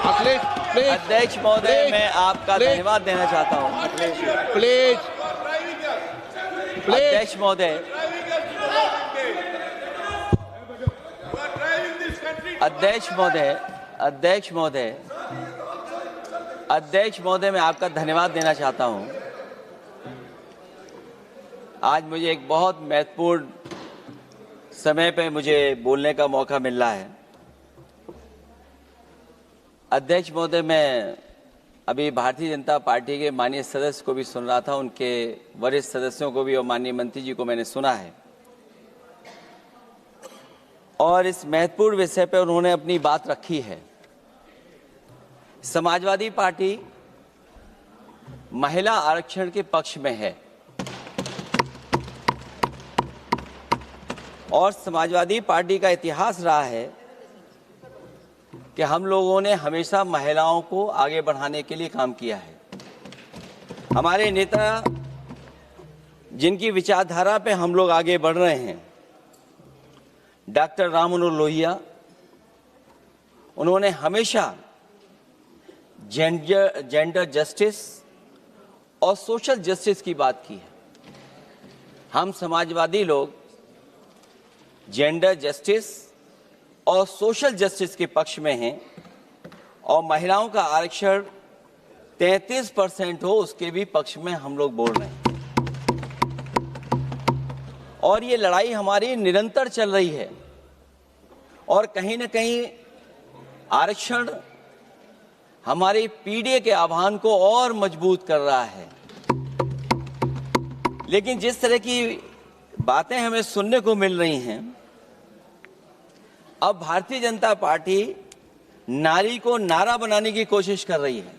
Akhilesh please, अध्यक्ष महोदय, मैं आपका धन्यवाद देना चाहता हूँ। प्लीज अध्यक्ष महोदय, अध्यक्ष महोदय, अध्यक्ष महोदय, अध्यक्ष महोदय, मैं आपका धन्यवाद देना चाहता हूँ। आज मुझे एक बहुत महत्वपूर्ण समय पे मुझे बोलने का मौका मिल रहा है। अध्यक्ष महोदय, मैं अभी भारतीय जनता पार्टी के माननीय सदस्य को भी सुन रहा था, उनके वरिष्ठ सदस्यों को भी और माननीय मंत्री जी को मैंने सुना है, और इस महत्वपूर्ण विषय पर उन्होंने अपनी बात रखी है। समाजवादी पार्टी महिला आरक्षण के पक्ष में है और समाजवादी पार्टी का इतिहास रहा है कि हम लोगों ने हमेशा महिलाओं को आगे बढ़ाने के लिए काम किया है। हमारे नेता जिनकी विचारधारा पे हम लोग आगे बढ़ रहे हैं, डॉक्टर राम मनोहर लोहिया, उन्होंने हमेशा जेंडर जस्टिस और सोशल जस्टिस की बात की है। हम समाजवादी लोग जेंडर जस्टिस और सोशल जस्टिस के पक्ष में हैं और महिलाओं का आरक्षण 33% हो उसके भी पक्ष में हम लोग बोल रहे हैं। और ये लड़ाई हमारी निरंतर चल रही है और कहीं न कहीं आरक्षण हमारी पीढ़ी के आह्वान को और मजबूत कर रहा है। लेकिन जिस तरह की बातें हमें सुनने को मिल रही हैं, अब भारतीय जनता पार्टी नारी को नारा बनाने की कोशिश कर रही है।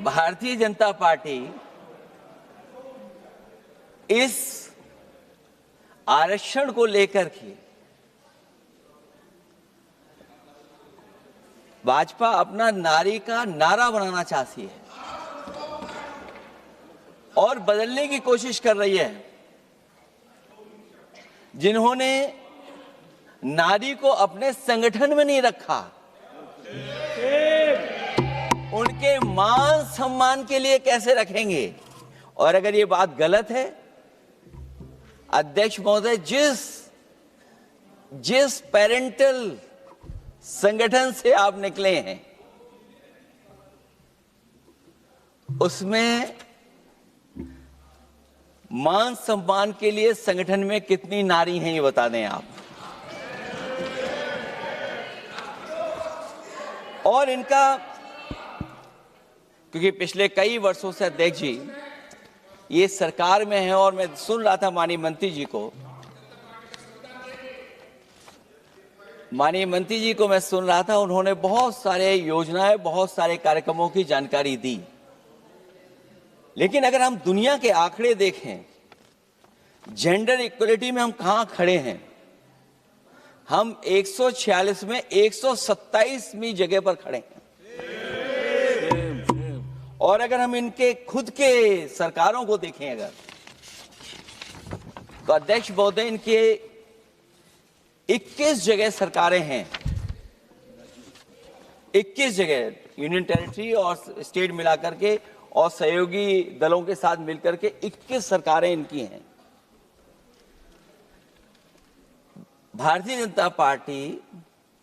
भारतीय जनता पार्टी इस आरक्षण को लेकर के भाजपा अपना नारी का नारा बनाना चाहती है और बदलने की कोशिश कर रही है। जिन्होंने नारी को अपने संगठन में नहीं रखा, उनके मान सम्मान के लिए कैसे रखेंगे? और अगर ये बात गलत है, अध्यक्ष महोदय, जिस पेरेंटल संगठन से आप निकले हैं उसमें मान सम्मान के लिए संगठन में कितनी नारी हैं ये बता दें आप। और इनका, क्योंकि पिछले कई वर्षों से अध्यक्ष जी ये सरकार में है और मैं सुन रहा था माननीय मंत्री जी को मैं सुन रहा था, उन्होंने बहुत सारे योजनाएं, बहुत सारे कार्यक्रमों की जानकारी दी। लेकिन अगर हम दुनिया के आंकड़े देखें, जेंडर इक्वलिटी में हम कहां खड़े हैं? हम 146 में 127वीं जगह पर खड़े हैं। और अगर हम इनके खुद के सरकारों को देखें अगर, तो अध्यक्ष महोदय, इनके 21 जगह सरकारें हैं। 21 जगह यूनियन टेरिटरी और स्टेट मिलाकर के और सहयोगी दलों के साथ मिलकर के 21 सरकारें इनकी हैं। भारतीय जनता पार्टी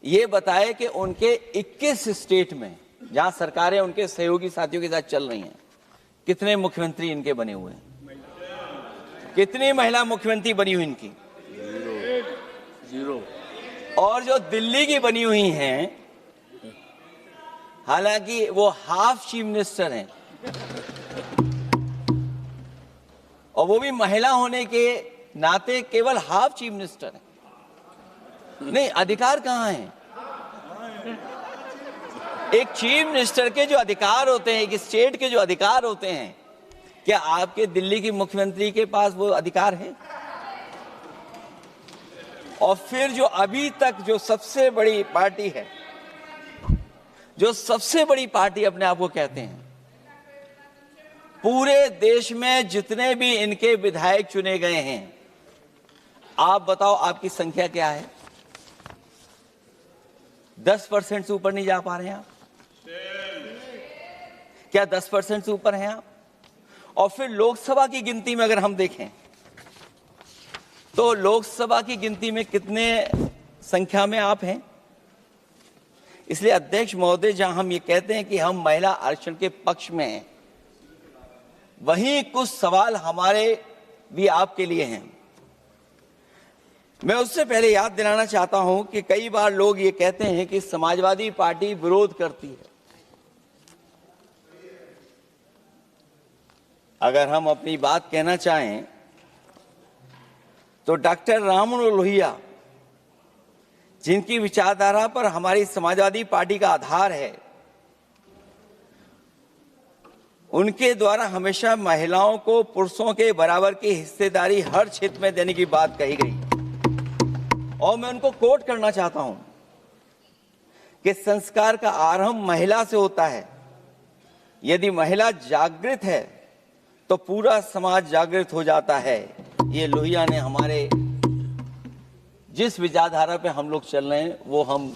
ये बताए कि उनके 21 स्टेट में जहां सरकारें उनके सहयोगी साथियों के साथ चल रही हैं, कितने मुख्यमंत्री इनके बने हुए हैं? कितनी महिला मुख्यमंत्री बनी हुई इनकी? जीरो। और जो दिल्ली की बनी हुई हैं, हालांकि वो हाफ चीफ मिनिस्टर हैं और वो भी महिला होने के नाते केवल हाफ चीफ मिनिस्टर हैं। नहीं, अधिकार कहां है? एक चीफ मिनिस्टर के जो अधिकार होते हैं, एक स्टेट के जो अधिकार होते हैं, क्या आपके दिल्ली की मुख्यमंत्री के पास वो अधिकार है? और फिर जो अभी तक जो सबसे बड़ी पार्टी है, जो सबसे बड़ी पार्टी अपने आप को कहते हैं, पूरे देश में जितने भी इनके विधायक चुने गए हैं, आप बताओ आपकी संख्या क्या है? 10% से ऊपर नहीं जा पा रहे हैं आप? क्या 10% से ऊपर हैं आप? और फिर लोकसभा की गिनती में अगर हम देखें तो लोकसभा की गिनती में कितने संख्या में आप हैं? इसलिए अध्यक्ष महोदय, जहां हम ये कहते हैं कि हम महिला आरक्षण के पक्ष में हैं, वहीं कुछ सवाल हमारे भी आपके लिए हैं। मैं उससे पहले याद दिलाना चाहता हूं कि कई बार लोग ये कहते हैं कि समाजवादी पार्टी विरोध करती है। अगर हम अपनी बात कहना चाहें तो डॉक्टर राममनोहर लोहिया, जिनकी विचारधारा पर हमारी समाजवादी पार्टी का आधार है, उनके द्वारा हमेशा महिलाओं को पुरुषों के बराबर की हिस्सेदारी हर क्षेत्र में देने की बात कही गई। और मैं उनको कोट करना चाहता हूं कि संस्कार का आरंभ महिला से होता है। यदि महिला जागृत है तो पूरा समाज जागृत हो जाता है। ये लोहिया ने हमारे जिस विचारधारा पे हम लोग चल रहे हैं वो हम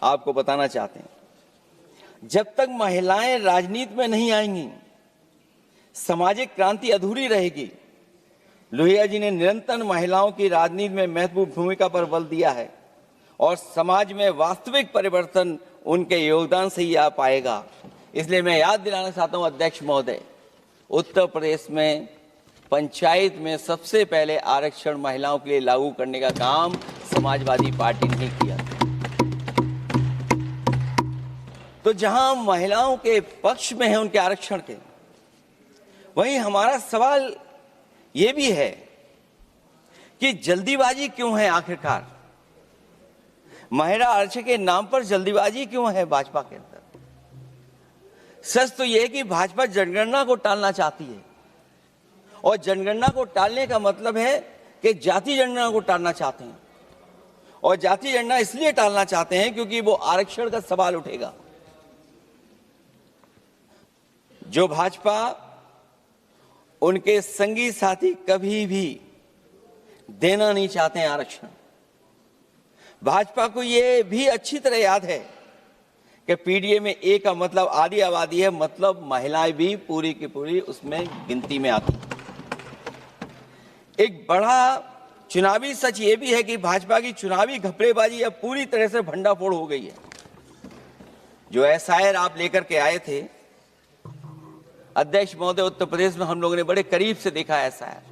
आपको बताना चाहते हैं। जब तक महिलाएं राजनीति में नहीं आएंगी, सामाजिक क्रांति अधूरी रहेगी। लोहिया जी ने निरंतर महिलाओं की राजनीति में महत्वपूर्ण भूमिका पर बल दिया है और समाज में वास्तविक परिवर्तन उनके योगदान से ही आ पाएगा। इसलिए मैं याद दिलाना चाहता हूं अध्यक्ष महोदय, उत्तर प्रदेश में पंचायत में सबसे पहले आरक्षण महिलाओं के लिए लागू करने का काम समाजवादी पार्टी ने किया। तो जहां महिलाओं के पक्ष में है उनके आरक्षण के, वहीं हमारा सवाल ये भी है कि जल्दीबाजी क्यों है? आखिरकार महिला आरक्षण के नाम पर जल्दीबाजी क्यों है भाजपा के अंदर? सच तो यह है कि भाजपा जनगणना को टालना चाहती है, और जनगणना को टालने का मतलब है कि जाति जनगणना को टालना चाहते हैं। और जाति जनगणना इसलिए टालना चाहते हैं क्योंकि वो आरक्षण का सवाल उठेगा। जो भाजपा उनके संगी साथी कभी भी देना नहीं चाहते हैं आरक्षण। भाजपा को यह भी अच्छी तरह याद है कि पीडीए में ए का मतलब आधी आबादी है, मतलब महिलाएं भी पूरी की पूरी उसमें गिनती में आती। एक बड़ा चुनावी सच ये भी है कि भाजपा की चुनावी घपलेबाजी अब पूरी तरह से भंडाफोड़ हो गई है। जो एसआईआर आप लेकर के आए थे अध्यक्ष महोदय, उत्तर प्रदेश में हम लोगों ने बड़े करीब से देखा एसआईआर।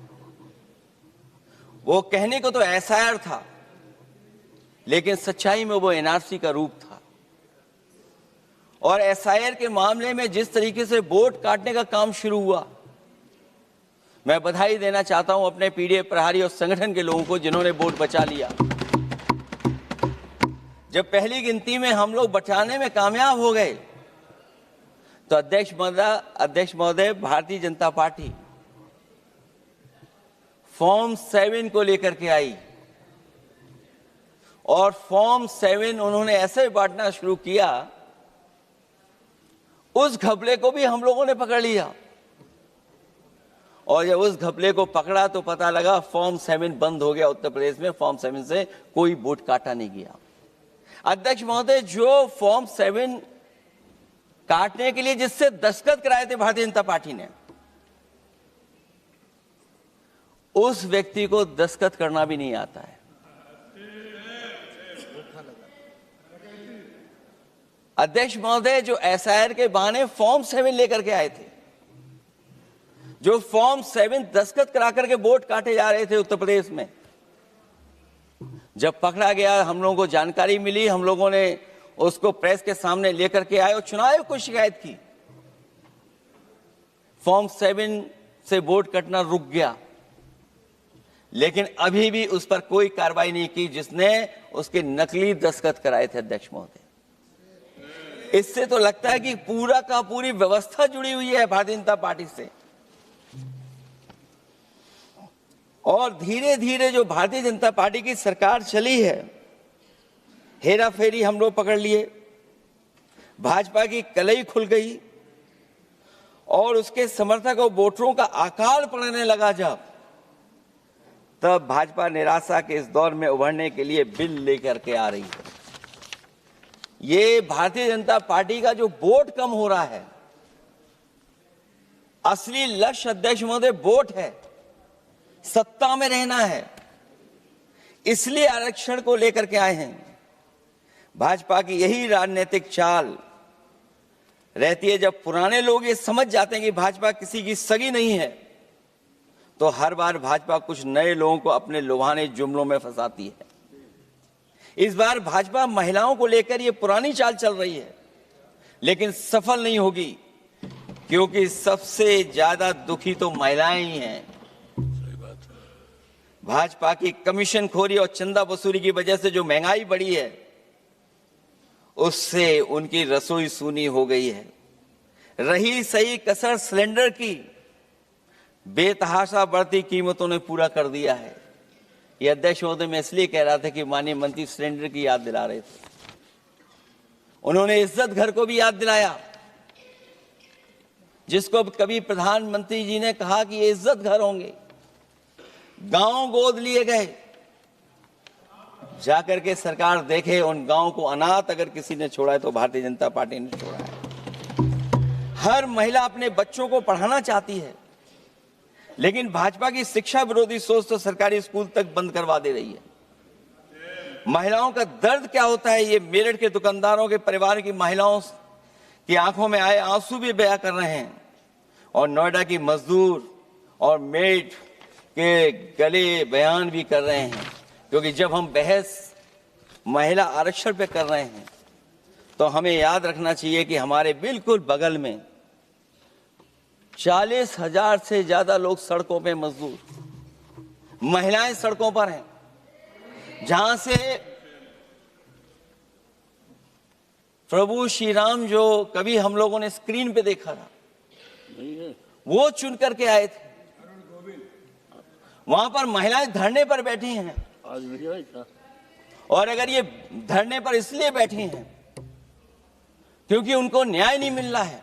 वो कहने को तो एसआईआर था, लेकिन सच्चाई में वो एनआरसी का रूप था। और एसआईआर के मामले में जिस तरीके से वोट काटने का काम शुरू हुआ, मैं बधाई देना चाहता हूं अपने पीडीए प्रहारी और संगठन के लोगों को जिन्होंने वोट बचा लिया। जब पहली गिनती में हम लोग बचाने में कामयाब हो गए तो अध्यक्ष महोदय, भारतीय जनता पार्टी फॉर्म 7 को लेकर के आई और फॉर्म 7 उन्होंने ऐसे बांटना शुरू किया, उस घपले को भी हम लोगों ने पकड़ लिया। और जब उस घपले को पकड़ा तो पता लगा फॉर्म 7 बंद हो गया उत्तर प्रदेश में। फॉर्म 7 से कोई वोट काटा नहीं गया। अध्यक्ष महोदय, जो फॉर्म 7 काटने के लिए जिससे दस्तखत कराए थे भारतीय जनता पार्टी ने, उस व्यक्ति को दस्तखत करना भी नहीं आता है। अध्यक्ष महोदय, जो एसआईआर के बहाने फॉर्म 7 लेकर के आए थे, जो फॉर्म 7 दस्तखत करा करके वोट काटे जा रहे थे उत्तर प्रदेश में, जब पकड़ा गया, हम लोगों को जानकारी मिली, हम लोगों ने उसको प्रेस के सामने लेकर के आए और चुनाव आयोग को शिकायत की। फॉर्म 7 से वोट कटना रुक गया, लेकिन अभी भी उस पर कोई कार्रवाई नहीं की जिसने उसके नकली दस्तखत कराए थे। अध्यक्ष महोदय, इससे तो लगता है कि पूरा का पूरी व्यवस्था जुड़ी हुई है भारतीय जनता पार्टी से। और धीरे धीरे जो भारतीय जनता पार्टी की सरकार चली है, हेरा फेरी हम लोग पकड़ लिए, भाजपा की कलई खुल गई और उसके समर्थक और वोटरों का आकार पड़ने लगा। जब तब भाजपा निराशा के इस दौर में उभरने के लिए बिल लेकर के आ रही है। ये भारतीय जनता पार्टी का जो वोट कम हो रहा है, असली लक्ष्य अध्यक्ष महोदय वोट है, सत्ता में रहना है, इसलिए आरक्षण को लेकर के आए हैं। भाजपा की यही राजनीतिक चाल रहती है। जब पुराने लोग ये समझ जाते हैं कि भाजपा किसी की सगी नहीं है, तो हर बार भाजपा कुछ नए लोगों को अपने लुभाने जुमलों में फंसाती है। इस बार भाजपा महिलाओं को लेकर ये पुरानी चाल चल रही है, लेकिन सफल नहीं होगी, क्योंकि सबसे ज्यादा दुखी तो महिलाएं ही हैं। भाजपा की कमीशनखोरी और चंदा वसूली की वजह से जो महंगाई बढ़ी है, उससे उनकी रसोई सूनी हो गई है। रही सही कसर सिलेंडर की, बेतहाशा बढ़ती कीमतों ने पूरा कर दिया है। ये अध्यक्ष महोदय मैं इसलिए कह रहा था कि माननीय मंत्री सिलेंडर की याद दिला रहे थे। उन्होंने इज्जत घर को भी याद दिलाया, जिसको कभी प्रधानमंत्री जी ने कहा कि ये इज्जत घर होंगे। गांव गोद लिए गए, जाकर के सरकार देखे उन गांव को अनाथ अगर किसी ने छोड़ा है तो भारतीय जनता पार्टी ने छोड़ा है। हर महिला अपने बच्चों को पढ़ाना चाहती है, लेकिन भाजपा की शिक्षा विरोधी सोच तो सरकारी स्कूल तक बंद करवा दे रही है। महिलाओं का दर्द क्या होता है, ये मेरठ के दुकानदारों के परिवार की महिलाओं की आंखों में आए आंसू भी बयां कर रहे हैं, और नोएडा की मजदूर और मेड के गले बयान भी कर रहे हैं। क्योंकि जब हम बहस महिला आरक्षण पे कर रहे हैं, तो हमें याद रखना चाहिए कि हमारे बिल्कुल बगल में 40,000 से ज्यादा लोग सड़कों पे मजदूर, महिलाएं सड़कों पर हैं, जहां से प्रभु श्री राम जो कभी हम लोगों ने स्क्रीन पे देखा था, वो चुन करके आए थे। वहां पर महिलाएं धरने पर बैठी हैं, और अगर ये धरने पर इसलिए बैठी हैं क्योंकि उनको न्याय नहीं मिल रहा है।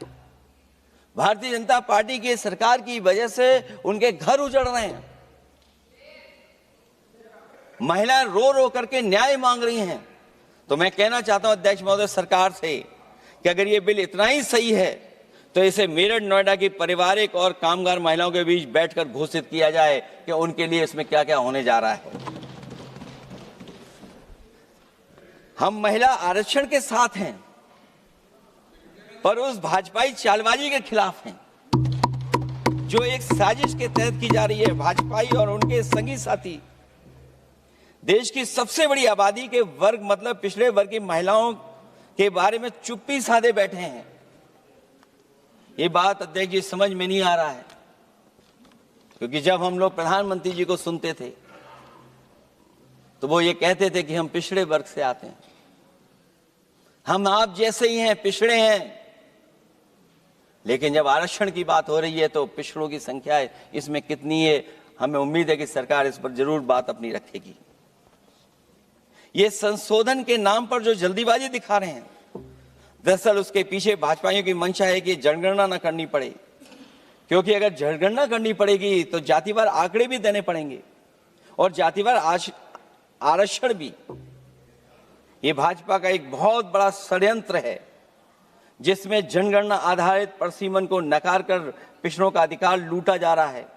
भारतीय जनता पार्टी की सरकार की वजह से उनके घर उजड़ रहे हैं। महिलाएं रो रो करके न्याय मांग रही हैं। तो मैं कहना चाहता हूं अध्यक्ष महोदय सरकार से कि अगर ये बिल इतना ही सही है, तो इसे मेरठ नोएडा की पारिवारिक और कामगार महिलाओं के बीच बैठकर घोषित किया जाए कि उनके लिए इसमें क्या क्या होने जा रहा है। हम महिला आरक्षण के साथ हैं, पर उस भाजपाई चालबाजी के खिलाफ हैं, जो एक साजिश के तहत की जा रही है। भाजपाई और उनके संगी साथी देश की सबसे बड़ी आबादी के वर्ग, मतलब पिछड़े वर्ग की महिलाओं के बारे में चुप्पी साधे बैठे हैं। ये बात अध्यक्ष जी समझ में नहीं आ रहा है, क्योंकि जब हम लोग प्रधानमंत्री जी को सुनते थे, तो वो ये कहते थे कि हम पिछड़े वर्ग से आते हैं, हम आप जैसे ही हैं, पिछड़े हैं। लेकिन जब आरक्षण की बात हो रही है, तो पिछड़ों की संख्या इसमें कितनी है, हमें उम्मीद है कि सरकार इस पर जरूर बात अपनी रखेगी। ये संशोधन के नाम पर जो जल्दीबाजी दिखा रहे हैं, दरअसल उसके पीछे भाजपाइयों की मंशा है कि जनगणना न करनी पड़े, क्योंकि अगर जनगणना करनी पड़ेगी तो जातिवार आंकड़े भी देने पड़ेंगे, और जातिवार आरक्षण भी। ये भाजपा का एक बहुत बड़ा षड्यंत्र है, जिसमें जनगणना आधारित परसीमन को नकार कर पिछड़ों का अधिकार लूटा जा रहा है।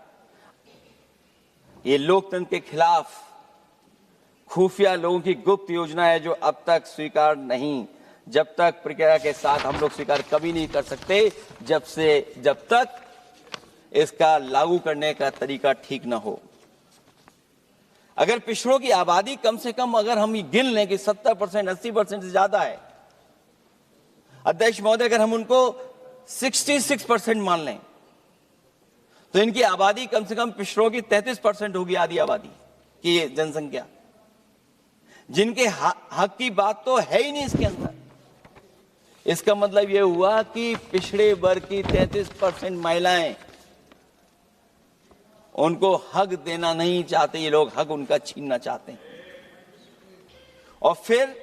ये लोकतंत्र के खिलाफ खुफिया लोगों की गुप्त योजना है, जो अब तक स्वीकार नहीं, जब तक प्रक्रिया के साथ हम लोग स्वीकार कभी नहीं कर सकते, जब तक इसका लागू करने का तरीका ठीक ना हो। अगर पिछड़ों की आबादी कम से कम अगर हम गिन लें कि 70%, 80% से ज्यादा है, अध्यक्ष महोदय, अगर हम उनको 66% मान लें, तो इनकी आबादी कम से कम पिछड़ों की 33% होगी, आधी आबादी की जनसंख्या, जिनके हक की बात तो है ही नहीं इसके अंदर। इसका मतलब यह हुआ कि पिछड़े वर्ग की 33% महिलाएं, उनको हक देना नहीं चाहते ये लोग, हक उनका छीनना चाहते हैं। और फिर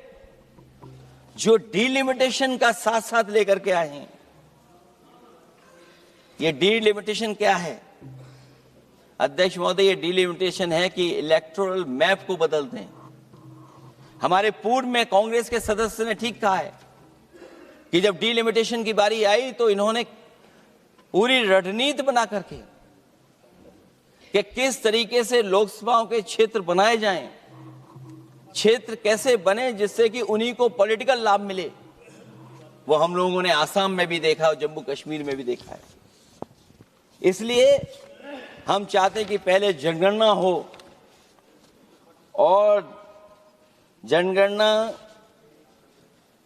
जो डिलिमिटेशन का साथ साथ लेकर के आए हैं, ये डिलिमिटेशन क्या है अध्यक्ष महोदय? ये डिलिमिटेशन है कि इलेक्टोरल मैप को बदल दें। हमारे पूर्व में कांग्रेस के सदस्य ने ठीक कहा है कि जब डिलिमिटेशन की बारी आई तो इन्होंने पूरी रणनीति बना करके कि किस तरीके से लोकसभाओं के क्षेत्र बनाए जाएं, क्षेत्र कैसे बने जिससे कि उन्हीं को पॉलिटिकल लाभ मिले, वो हम लोगों ने आसाम में भी देखा और जम्मू कश्मीर में भी देखा है। इसलिए हम चाहते हैं कि पहले जनगणना हो और जनगणना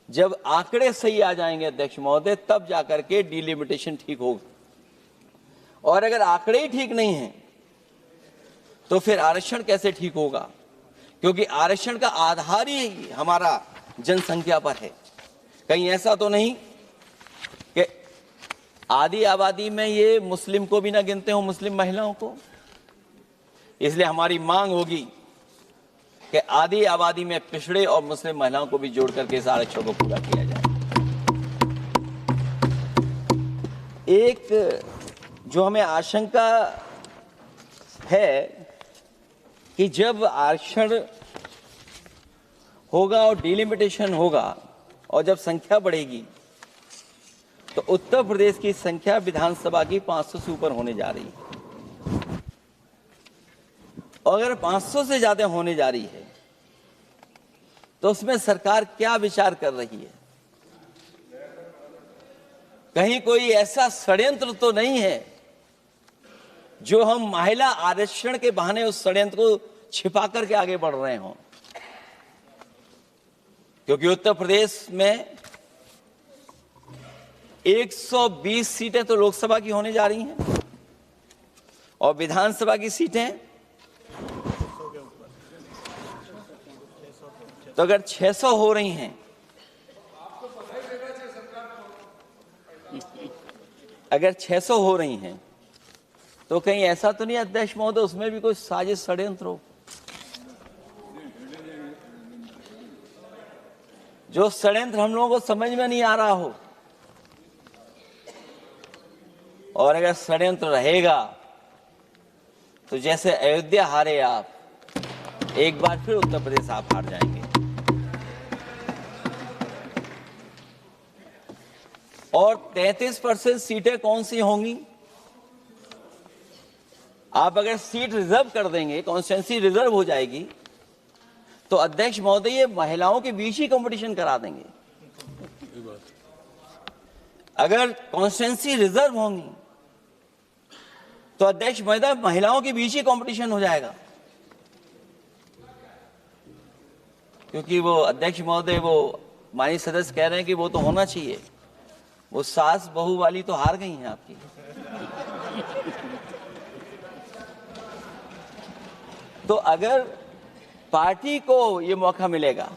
जब आंकड़े सही आ जाएंगे अध्यक्ष महोदय, तब जाकर के डिलिमिटेशन ठीक होगा। और अगर आंकड़े ही ठीक नहीं हैं तो फिर आरक्षण कैसे ठीक होगा? क्योंकि आरक्षण का आधार ही हमारा जनसंख्या पर है। कहीं ऐसा तो नहीं कि आधी आबादी में ये मुस्लिम को भी ना गिनते हो, मुस्लिम महिलाओं को। इसलिए हमारी मांग होगी कि आधी आबादी में पिछड़े और मुस्लिम महिलाओं को भी जोड़ करके इस आरक्षण को पूरा किया जाए। एक जो हमें आशंका है कि जब आरक्षण होगा और डिलिमिटेशन होगा और जब संख्या बढ़ेगी तो उत्तर प्रदेश की संख्या विधानसभा की 500 से ऊपर होने जा रही है। और अगर 500 से ज्यादा होने जा रही है तो उसमें सरकार क्या विचार कर रही है? कहीं कोई ऐसा षड्यंत्र तो नहीं है जो हम महिला आरक्षण के बहाने उस षड्यंत्र को छिपा करके आगे बढ़ रहे हों? क्योंकि उत्तर प्रदेश में 120 सीटें तो लोकसभा की होने जा रही हैं और विधानसभा की सीटें तो अगर 600 हो रही हैं, अगर 600 हो रही हैं तो कहीं ऐसा तो नहीं अध्यक्ष महोदय उसमें भी कोई साजिश षड्यंत्र हो? जो षड्यंत्र हम लोगों को समझ में नहीं आ रहा हो। और अगर षड्यंत्र रहेगा तो जैसे अयोध्या हारे आप, एक बार फिर उत्तर प्रदेश आप हार जाएंगे। और 33% सीटें कौन सी होंगी? आप अगर सीट रिजर्व कर देंगे, कॉन्स्टिट्यूंसी रिजर्व हो जाएगी, तो अध्यक्ष महोदय ये महिलाओं के बीच ही कंपटीशन करा देंगे। अगर कॉन्स्टिट्यूंसी रिजर्व होंगी तो अध्यक्ष महोदय महिलाओं के बीच ही कंपटीशन हो जाएगा। क्योंकि वो अध्यक्ष महोदय वो माननीय सदस्य कह रहे हैं कि वो तो होना चाहिए, वो सास बहू वाली तो हार गई हैं आपकी। तो अगर पार्टी को ये मौका मिलेगा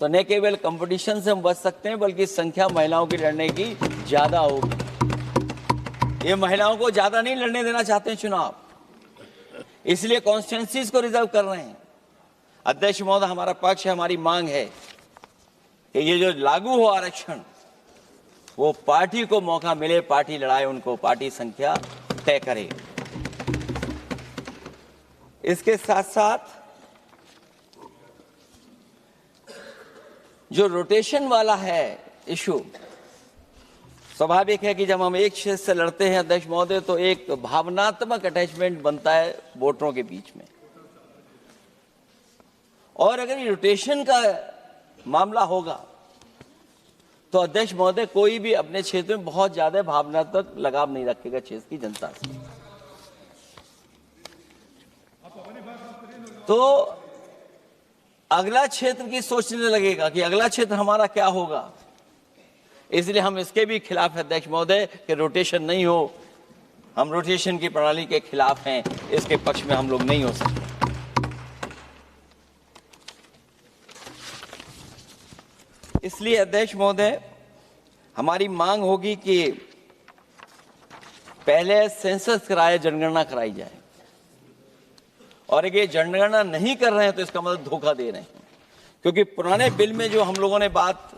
तो न केवल कंपटीशन से हम बच सकते हैं बल्कि संख्या महिलाओं की लड़ने की ज्यादा होगी। ये महिलाओं को ज्यादा नहीं लड़ने देना चाहते हैं चुनाव, इसलिए कॉन्स्टिट्यूंसीज को रिजर्व कर रहे हैं। अध्यक्ष महोदय हमारा पक्ष है, हमारी मांग है कि ये जो लागू हो आरक्षण वो पार्टी को मौका मिले, पार्टी लड़ाए उनको, पार्टी संख्या तय करे। इसके साथ साथ जो रोटेशन वाला है इशू, स्वाभाविक है कि जब हम एक क्षेत्र से लड़ते हैं अध्यक्ष महोदय तो एक भावनात्मक अटैचमेंट बनता है वोटरों के बीच में। और अगर ये रोटेशन का मामला होगा तो अध्यक्ष महोदय कोई भी अपने क्षेत्र में बहुत ज्यादा भावनात्मक लगाव नहीं रखेगा क्षेत्र की जनता से। तो अगला क्षेत्र की सोचने लगेगा कि अगला क्षेत्र हमारा क्या होगा। इसलिए हम इसके भी खिलाफ है अध्यक्ष महोदय कि रोटेशन नहीं हो। हम रोटेशन की प्रणाली के खिलाफ हैं, इसके पक्ष में हम लोग नहीं हो सकते। इसलिए अध्यक्ष महोदय हमारी मांग होगी कि पहले सेंसस कराए, जनगणना कराई जाए। और अगर ये जनगणना नहीं कर रहे हैं तो इसका मतलब धोखा दे रहे हैं। क्योंकि पुराने बिल में जो हम लोगों ने बात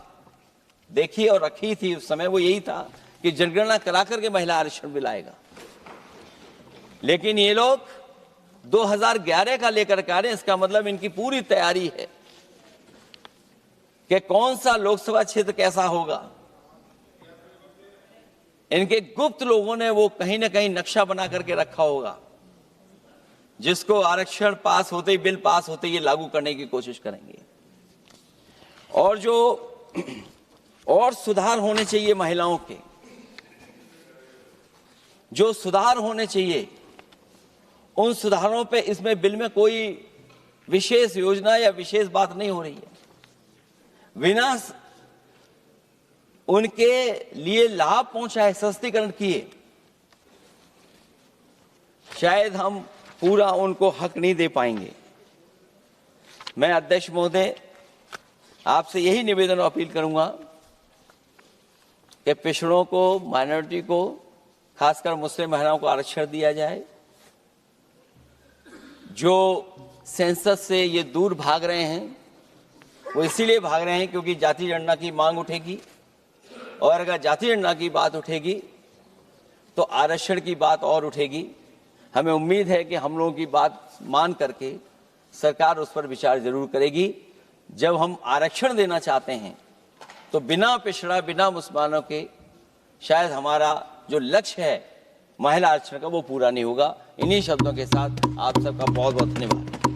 देखी और रखी थी उस समय वो यही था कि जनगणना करा करके महिला आरक्षण बिल आएगा। लेकिन ये लोग 2011 का लेकर के आ रहे हैं, इसका मतलब इनकी पूरी तैयारी है कि कौन सा लोकसभा क्षेत्र कैसा होगा। इनके गुप्त लोगों ने वो कहीं ना कहीं नक्शा बना करके रखा होगा, जिसको आरक्षण पास होते ही, बिल पास होते ही लागू करने की कोशिश करेंगे। और जो और सुधार होने चाहिए महिलाओं के, जो सुधार होने चाहिए, उन सुधारों पे इसमें बिल में कोई विशेष योजना या विशेष बात नहीं हो रही है। बिना उनके लिए लाभ पहुंचाए, सशक्तिकरण किए, शायद हम पूरा उनको हक नहीं दे पाएंगे। मैं अध्यक्ष महोदय आपसे यही निवेदन और अपील करूंगा कि पिछड़ों को, माइनॉरिटी को, खासकर मुस्लिम महिलाओं को आरक्षण दिया जाए। जो सेंसस से ये दूर भाग रहे हैं, वो इसीलिए भाग रहे हैं क्योंकि जाति जनगणना की मांग उठेगी, और अगर जाति जनगणना की बात उठेगी तो आरक्षण की बात और उठेगी। हमें उम्मीद है कि हम लोगों की बात मान करके सरकार उस पर विचार जरूर करेगी। जब हम आरक्षण देना चाहते हैं तो बिना पिछड़ा, बिना मुसलमानों के शायद हमारा जो लक्ष्य है महिला आरक्षण का, वो पूरा नहीं होगा। इन्हीं शब्दों के साथ आप सबका बहुत बहुत धन्यवाद।